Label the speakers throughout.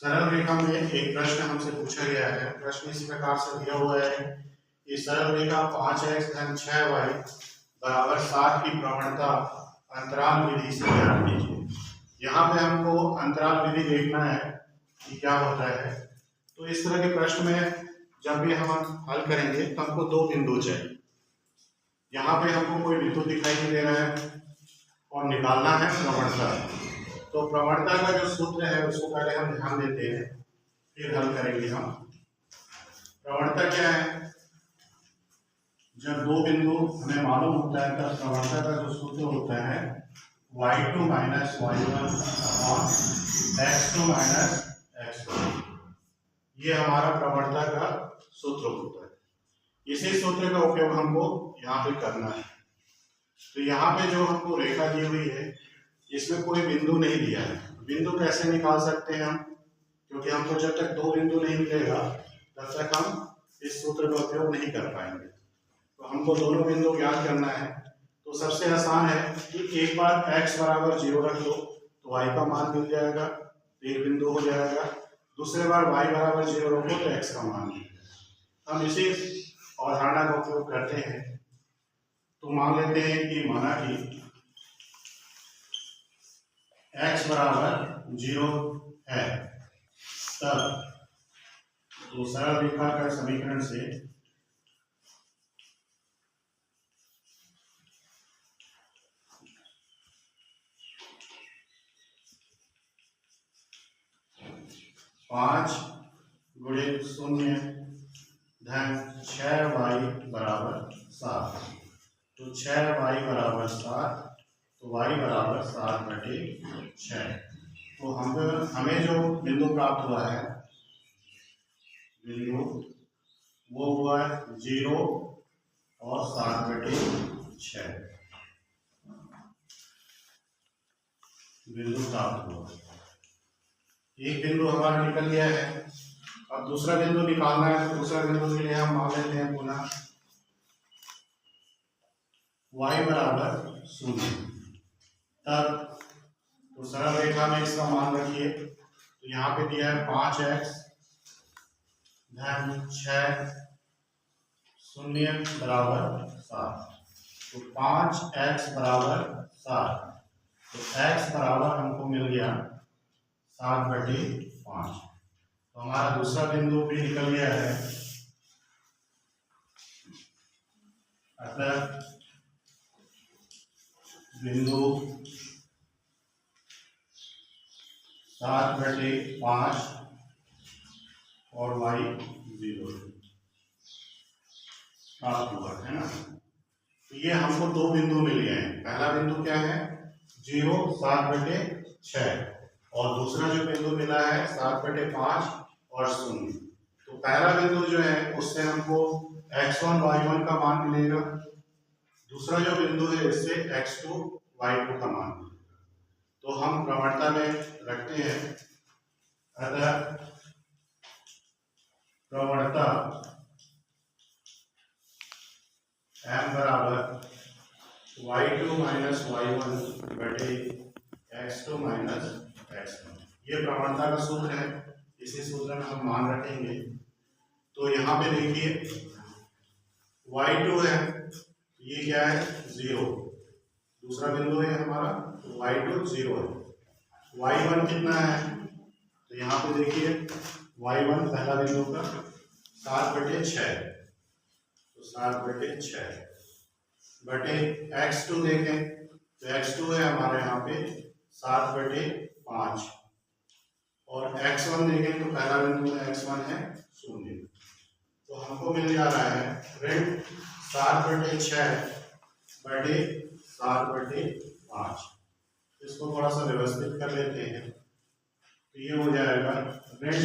Speaker 1: सरल रेखा में एक प्रश्न हमसे पूछा गया है। प्रश्न इस प्रकार से दिया हुआ है कि सरल रेखा 5x धन 6y बराबर 7 की प्रवणता अंतराल विधि से ज्ञात कीजिए। यहाँ पे हमको अंतराल विधि देखना है कि क्या होता है। तो इस तरह के प्रश्न में जब भी हम हल करेंगे तो हमको दो बिंदु चाहिए। यहाँ पे हमको कोई बिंदु दिखाई नहीं दे रहा है और निकालना है प्रवणता। तो प्रवणता का जो सूत्र है उसको पहले हम ध्यान देते हैं, फिर हल करेंगे हम। प्रवणता क्या है? जब दो बिंदु हमें मालूम होता है तब प्रवणता का जो सूत्र होता है y2 minus y1 upon x2 minus x1। ये हमारा प्रवणता का सूत्र होता है। इसी सूत्र का उपयोग हमको यहाँ पे करना है। तो यहाँ पे जो हमको रेखा दी हुई है इसमें कोई बिंदु नहीं दिया है। बिंदु कैसे निकाल सकते हैं हम? क्योंकि हमको जब तक दो बिंदु नहीं मिलेगा तब तक हम इस सूत्र का उपयोग नहीं कर पाएंगे। तो हमको दोनों बिंदु ज्ञात करना है। तो सबसे आसान है कि एक बार x बराबर 0 रख दो तो y का मान मिल जाएगा, एक बिंदु हो जाएगा। दूसरे बार y बराबर 0 रखो तो x का मान मिल जाएगा। हम इसी अवधारणा का उपयोग करते हैं। तो मान लेते हैं कि माना कि x बराबर 0 है, तब तो सरल रेखा का समीकरण से पांच गुणे 0 धन 6y बराबर 7। तो 6y बराबर 7, तो y बराबर 7/6। तो हमें जो बिंदु प्राप्त हुआ है बिंदु वो हुआ है 0 और 7/6 बिंदु प्राप्त हुआ। एक बिंदु हमारा निकल गया है। अब दूसरा बिंदु निकालना है। तो दूसरा बिंदु के लिए हम मान लेते हैं पुनः y बराबर 0। तब तो सरल रेखा में इसका मान रखिए। तो यहाँ पे दिया है 5x धन 6 0 बराबर 7। तो 5x बराबर 7। तो x बराबर हमको मिल गया 7/5। तो हमारा दूसरा बिंदु भी निकल गया है। अतः बिंदु 7/5 और y 0 प्राप्त हुआ है ना। तो ये हमको दो बिंदु मिल गए हैं। पहला बिंदु क्या है? 0 7/6 और दूसरा जो बिंदु मिला है 7/5 और 0। तो पहला बिंदु जो है उससे हमको x1 y1 का मान मिलेगा। दूसरा जो बिंदु है इससे x2 y2 का मान मिलेगा। तो हम प्रवणता में रखते हैं। अतः प्रवणता m बराबर y2 माइनस y1 बटे x2 माइनस x1। ये प्रवणता का सूत्र है। इसी सूत्र में हम मान रखेंगे। तो यहाँ पे देखिए y2 है, ये क्या है? 0। दूसरा बिंदु है हमारा, तो y2 0 है। y1 कितना है? तो यहाँ पे देखिए y1 पहला बिंदु का 7/6। तो 7/6 बटे x2 देखें तो x2 है हमारे यहाँ पे 7/5 और x1 देखें तो पहला बिंदु है x1 है 0। तो हमको मिल जा रहा है ऋण 7/6 बटे 7/5। इसको थोड़ा सा व्यवस्थित कर लेते हैं। तो ये हो जाएगा ऋण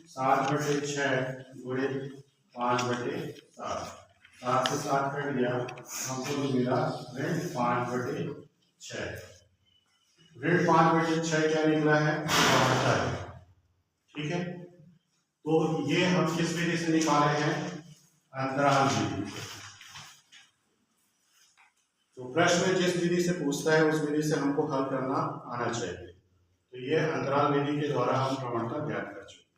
Speaker 1: 7/6 गुणे 5/7। 7 से 7 कट गया, हमको जो मिला ऋण 5/6। ऋण 5/6 क्या निकला है? प्रवणता है। ठीक है। तो ये हम किस विधि से निकाले हैं? अंतराल विधि। तो प्रश्न जिस विधि से पूछता है उस विधि से हमको हल करना आना चाहिए। तो ये अंतराल विधि के द्वारा हम प्रवणता ज्ञात कर चुके हैं।